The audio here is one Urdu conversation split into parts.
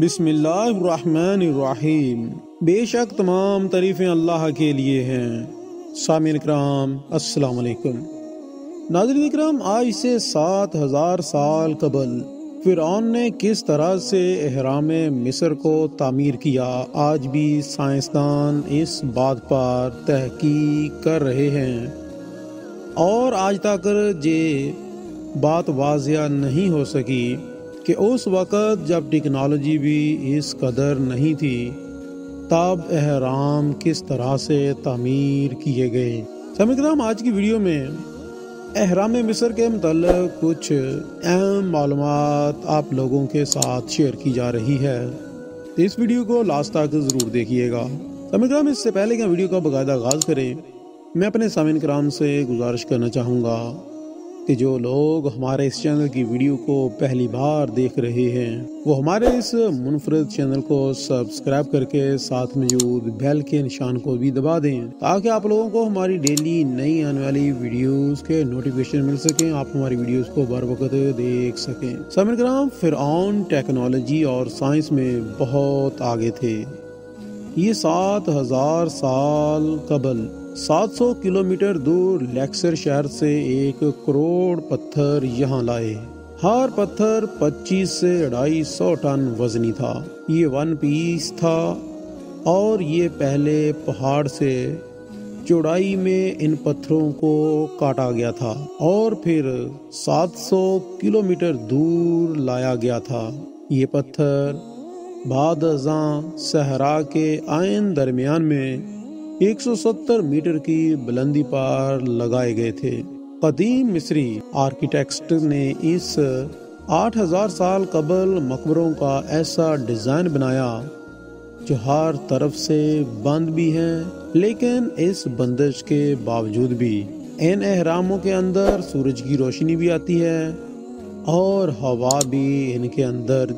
بسم اللہ الرحمن الرحیم۔ بے شک تمام تعریفیں اللہ کے لیے ہیں۔ سامعین کرام السلام علیکم۔ ناظرین کرام، آج سے 7000 سال قبل فرعون نے کس طرح سے اہرام مصر کو تعمیر کیا، آج بھی سائنسدان اس بات پر تحقیق کر رہے ہیں اور آج تک یہ بات واضح نہیں ہو سکی کہ اس وقت جب ٹیکنالوجی بھی اس قدر نہیں تھی تب اہرام کس طرح سے تعمیر کیے گئے۔ سامعین کرام، آج کی ویڈیو میں اہرام مصر کے متعلق کچھ اہم معلومات آپ لوگوں کے ساتھ شیئر کی جا رہی ہے، تو اس ویڈیو کو لاسٹ تک ضرور دیکھیے گا۔ سامعین کرام، اس سے پہلے کہ ویڈیو کا باقاعدہ آغاز کریں، میں اپنے سامعین کرام سے گزارش کرنا چاہوں گا کہ جو لوگ ہمارے اس چینل کی ویڈیو کو پہلی بار دیکھ رہے ہیں وہ ہمارے اس منفرد چینل کو سبسکرائب کر کے ساتھ موجود بیل کے نشان کو بھی دبا دیں تاکہ آپ لوگوں کو ہماری ڈیلی نئی آنے والی ویڈیوز کے نوٹیفیکیشن مل سکیں، آپ ہماری ویڈیوز کو بر وقت دیکھ سکیں۔ سامعین کرام، فرعون ٹیکنالوجی اور سائنس میں بہت آگے تھے۔ یہ 7000 سال قبل 700 کلومیٹر دور لیکسر شہر سے 1 کروڑ پتھر یہاں لائے۔ ہر پتھر 25 سے 250 ٹن وزنی تھا۔ یہ ون پیس تھا اور یہ پہلے پہاڑ سے چوڑائی میں ان پتھروں کو کاٹا گیا تھا اور پھر 700 کلومیٹر دور لایا گیا تھا۔ یہ پتھر بعد ازاں صحرا کے عین درمیان میں 170 میٹر کی بلندی پر لگائے گئے تھے۔ قدیم مصری آرکیٹیکٹ نے اس 8000 سال قبل مقبروں کا ایسا ڈیزائن بنایا جو ہر طرف سے بند بھی ہیں، لیکن اس بندش کے باوجود بھی ان اہراموں کے اندر سورج کی روشنی بھی آتی ہے اور ہوا بھی ان کے اندر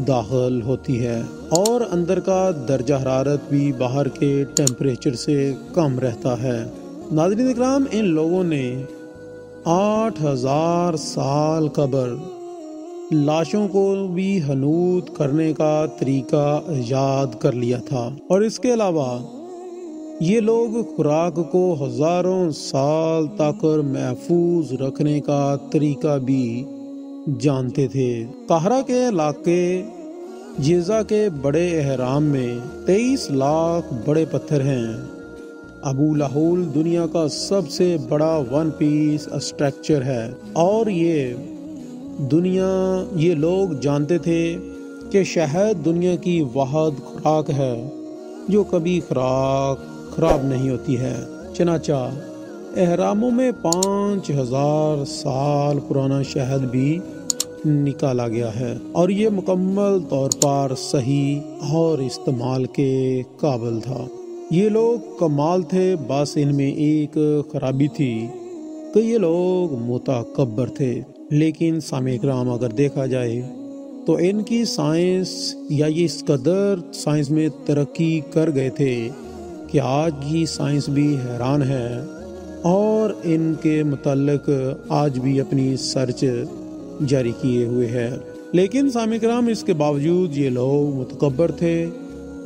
داخل ہوتی ہے اور اندر کا درجہ حرارت بھی باہر کے ٹیمپریچر سے کم رہتا ہے۔ ناظرین اکرام، ان لوگوں نے 8000 سال قبل لاشوں کو بھی حنوط کرنے کا طریقہ ایجاد کر لیا تھا اور اس کے علاوہ یہ لوگ خوراک کو ہزاروں سال تک محفوظ رکھنے کا طریقہ بھی جانتے تھے۔ قاہرہ کے علاقے جیزہ کے بڑے اہرام میں 23 لاکھ بڑے پتھر ہیں۔ ابو لاہول دنیا کا سب سے بڑا ون پیس اسٹرکچر ہے اور یہ لوگ جانتے تھے کہ شہد دنیا کی واحد خوراک ہے جو کبھی خراب نہیں ہوتی ہے۔ چنانچہ اہراموں میں 5000 سال پرانا شہد بھی نکالا گیا ہے اور یہ مکمل طور پر صحیح اور استعمال کے قابل تھا۔ یہ لوگ کمال تھے، بس ان میں ایک خرابی تھی کہ یہ لوگ متکبر تھے۔ لیکن سامعین کرام، اگر دیکھا جائے تو ان کی سائنس یہ اس قدر سائنس میں ترقی کر گئے تھے کہ آج کی سائنس بھی حیران ہے اور ان کے متعلق آج بھی اپنی سرچ جاری کیے ہوئے ہے۔ لیکن سامعین کرام، اس کے باوجود یہ لوگ متکبر تھے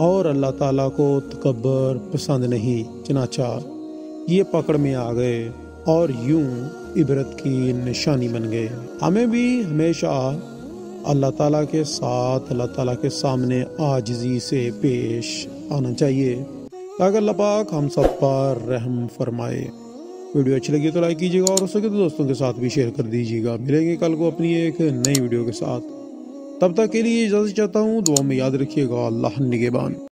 اور اللہ تعالیٰ کو تکبر پسند نہیں، چنانچہ یہ پکڑ میں آ گئے اور یوں عبرت کی نشانی بن گئے۔ ہمیں بھی ہمیشہ اللہ تعالیٰ کے ساتھ، اللہ تعالیٰ کے سامنے عاجزی سے پیش آنا چاہیے تاکہ اللہ پاک ہم سب پر رحم فرمائے۔ ویڈیو اچھی لگی تو لائک کیجیے گا اور ہو سکے تو دوستوں کے ساتھ بھی شیئر کر دیجیے گا۔ ملیں گے کل کو اپنی ایک نئی ویڈیو کے ساتھ، تب تک کے لیے اجازت چاہتا ہوں۔ دعا میں یاد رکھیے گا۔ اللہ نگہبان۔